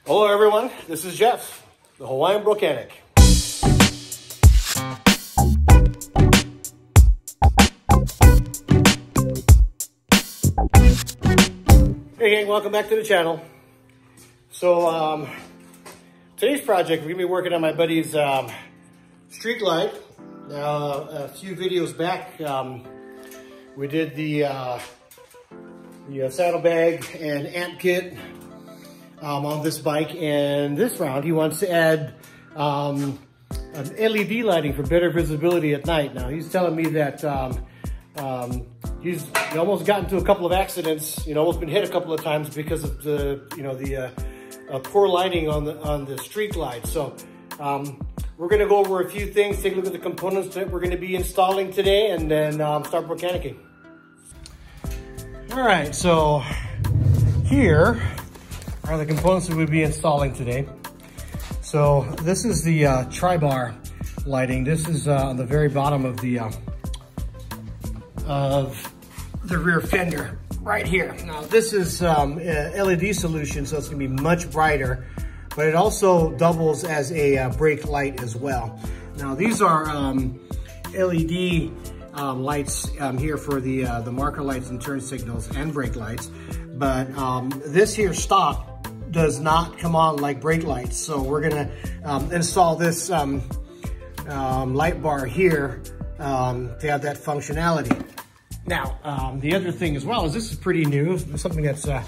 Hello everyone, this is Jeff, the Hawaiian Brokenic. Hey gang, welcome back to the channel. So today's project, we're gonna be working on my buddy's street light. Now a few videos back, we did the saddlebag and amp kit on this bike, and this round he wants to add an LED lighting for better visibility at night. Now he's telling me that he's almost gotten into a couple of accidents, almost been hit a couple of times because of the poor lighting on the street light. So we're gonna go over a few things, take a look at the components that we're gonna be installing today, and then start mechanicking. All right, so here are the components that we'll be installing today. So this is the tri-bar lighting. This is on the very bottom of the rear fender right here. Now this is a LED solution, so it's gonna be much brighter, but it also doubles as a brake light as well. Now these are LED lights here for the marker lights and turn signals and brake lights, but this here stock does not come on like brake lights. So we're gonna install this light bar here to have that functionality. Now, the other thing as well is this is pretty new, something that's that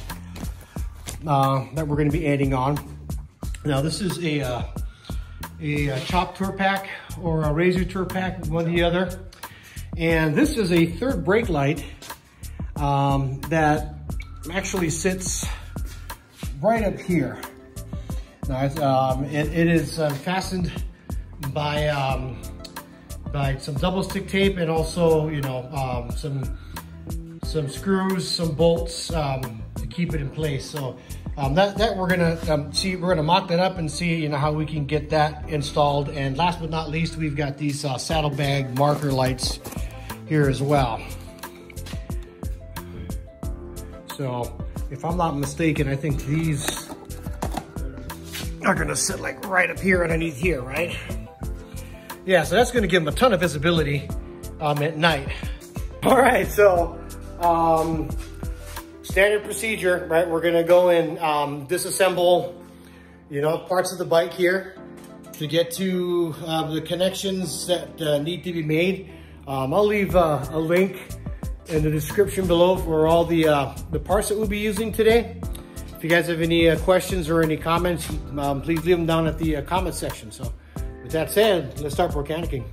we're gonna be adding on. Now this is a chop tour pack or a razor tour pack, one or the other. And this is a third brake light that actually sits right up here. Now it is fastened by some double stick tape, and also some screws, some bolts to keep it in place. So that we're gonna we're gonna mock that up and see how we can get that installed. And last but not least, we've got these saddlebag marker lights here as well. So if I'm not mistaken, I think these are gonna sit like right up here underneath here, right? Yeah, so that's gonna give them a ton of visibility at night. All right, so standard procedure, right? We're gonna go and disassemble, parts of the bike here to get to the connections that need to be made. I'll leave a link in the description below for all the parts that we'll be using today. If you guys have any questions or any comments, please leave them down at the comment section. So with that said, let's start mechanicking.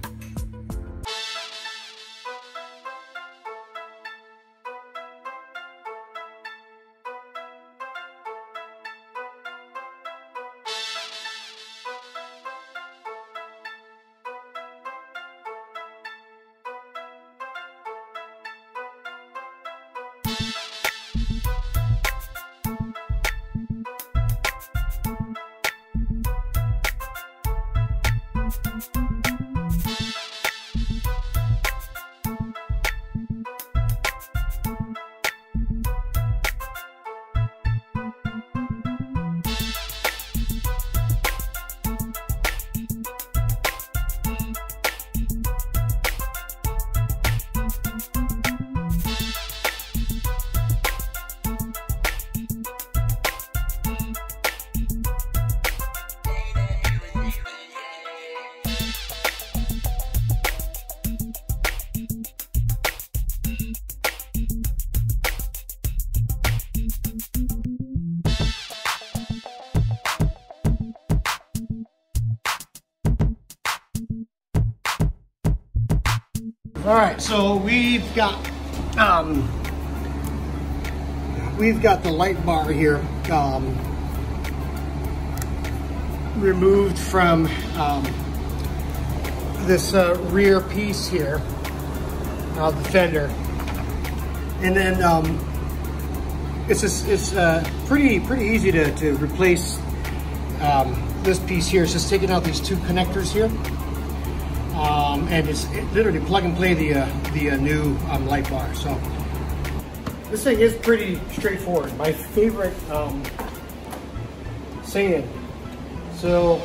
All right, so we've got the light bar here removed from this rear piece here of the fender, and then it's pretty easy to replace this piece here. It's just taking out these two connectors here. And it's literally plug and play the new light bar. So this thing is pretty straightforward. My favorite saying. So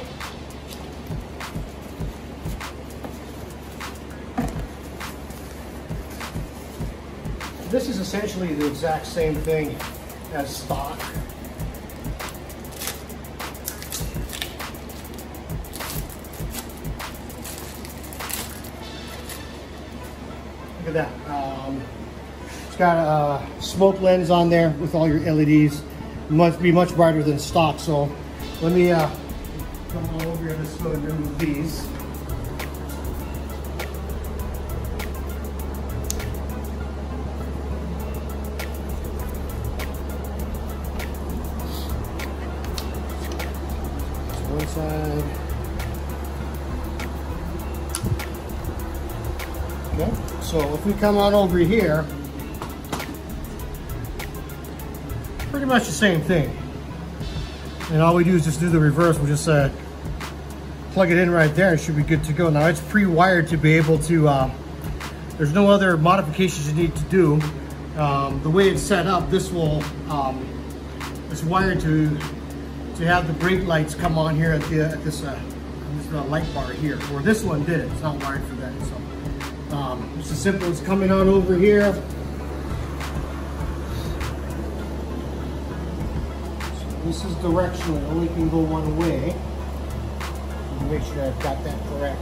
this is essentially the exact same thing as stock. Look at that. It's got a smoke lens on there with all your LEDs. Must be much brighter than stock. So let me come on over here. Let's go and remove these. One side. Okay, so if we come on over here, pretty much the same thing. And all we do is just do the reverse. We'll just plug it in right there. It should be good to go. Now it's pre-wired to be able to, there's no other modifications you need to do. The way it's set up, this will, it's wired to have the brake lights come on here at this light bar here. Or this one did it. It's not wired for that. So it's as simple as coming on over here. So this is directional. It only can go one way. Make sure I've got that correct.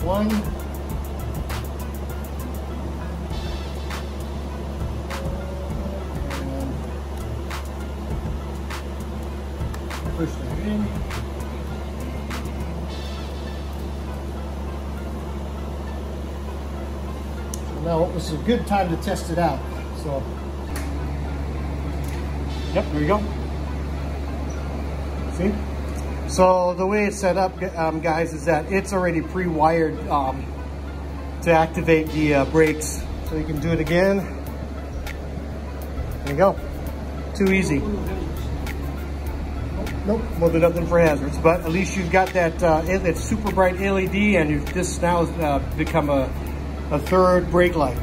One. And push that in. Now this is a good time to test it out. So, yep, there you go. See? So the way it's set up, guys, is that it's already pre-wired to activate the brakes. So you can do it again. There you go. Too easy. Nope, we'll do nothing for hazards, but at least you've got that super bright LED, and this now has become a third brake light,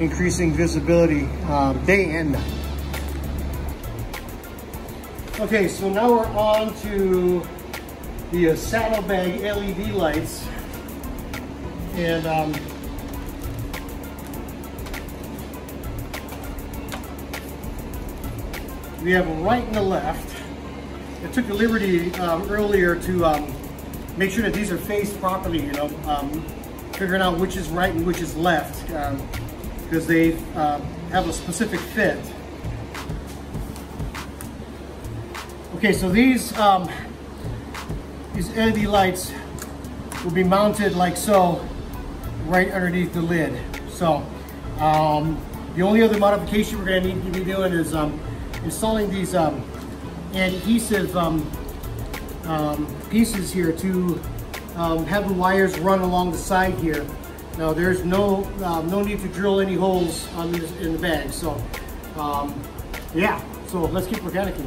increasing visibility day and night. Okay, so now we're on to the saddlebag LED lights, and we have a right and a left. I took the liberty earlier to make sure that these are faced properly, you know, figuring out which is right and which is left, because they have a specific fit. Okay, so these LED lights will be mounted like so, right underneath the lid. So the only other modification we're going to need to be doing is installing these adhesive pieces here to have the wires run along the side here. Now there's no need to drill any holes on this in the bag. So yeah, so let's keep mechanicking.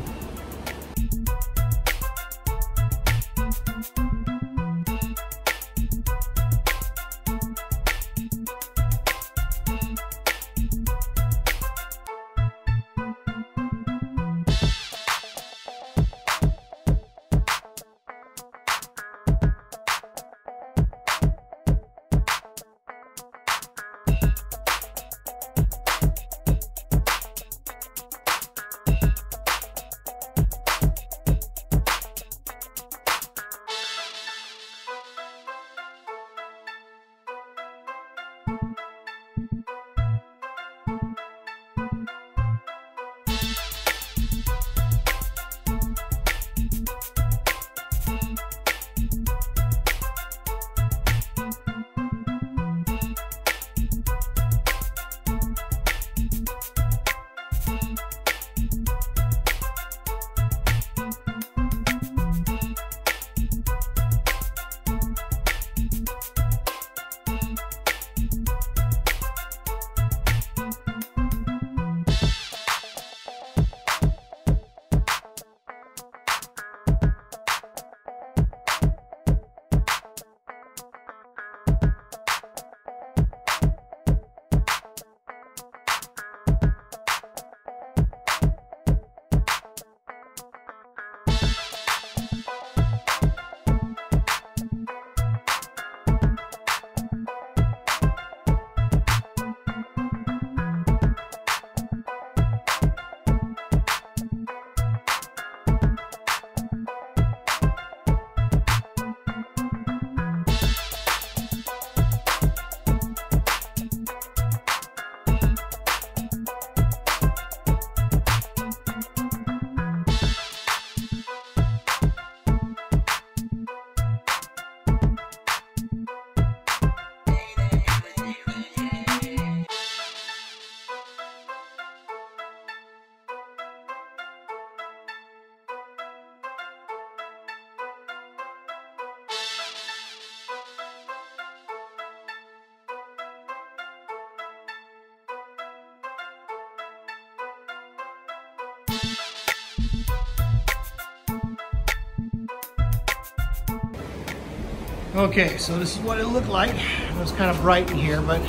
Okay, so this is what it looked like. It's kind of bright in here, but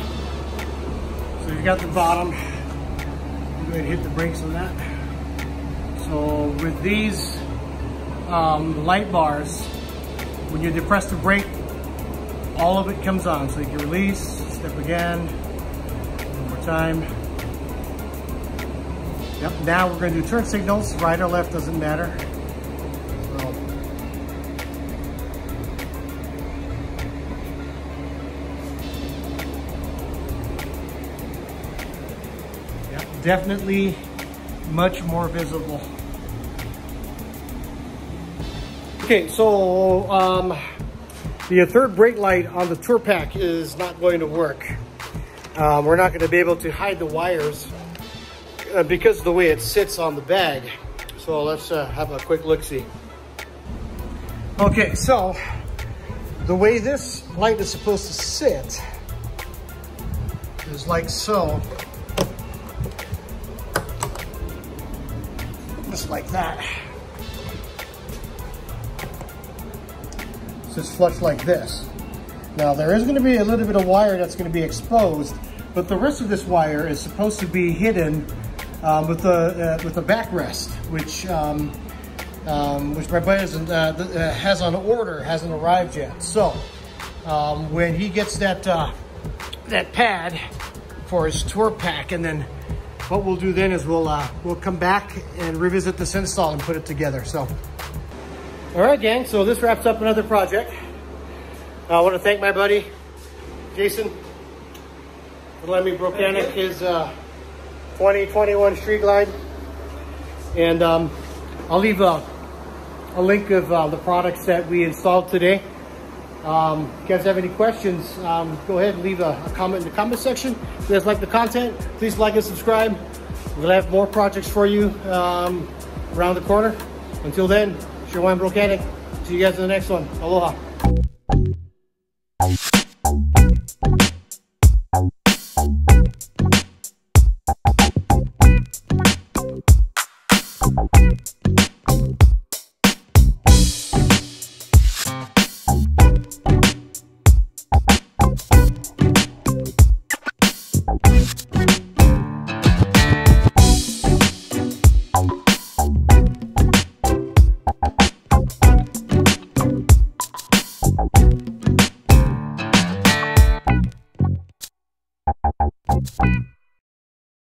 so you got the bottom. Go ahead and hit the brakes on that. So with these light bars, when you depress the brake, all of it comes on. So you can release, step again, one more time. Yep, now we're going to do turn signals. Right or left doesn't matter. So, yep, definitely much more visible. Okay, so the third brake light on the tour pack is not going to work. We're not going to be able to hide the wires because of the way it sits on the bag. So let's have a quick look-see. Okay, so the way this light is supposed to sit is like so. Just like that. Just flush like this. Now there is going to be a little bit of wire that's going to be exposed, but the rest of this wire is supposed to be hidden with the backrest, which my buddy has on order, hasn't arrived yet. So when he gets that that pad for his tour pack, and then what we'll do then is we'll come back and revisit this install and put it together. So. All right, gang, so this wraps up another project. I want to thank my buddy, Jason, for letting me mechanic his 2021 Street Glide. And I'll leave a link of the products that we installed today. If you guys have any questions, go ahead and leave a comment in the comment section. If you guys like the content, please like and subscribe. We're going to have more projects for you around the corner. Until then, Sure Wine Brocanic. See you guys in the next one. Aloha. You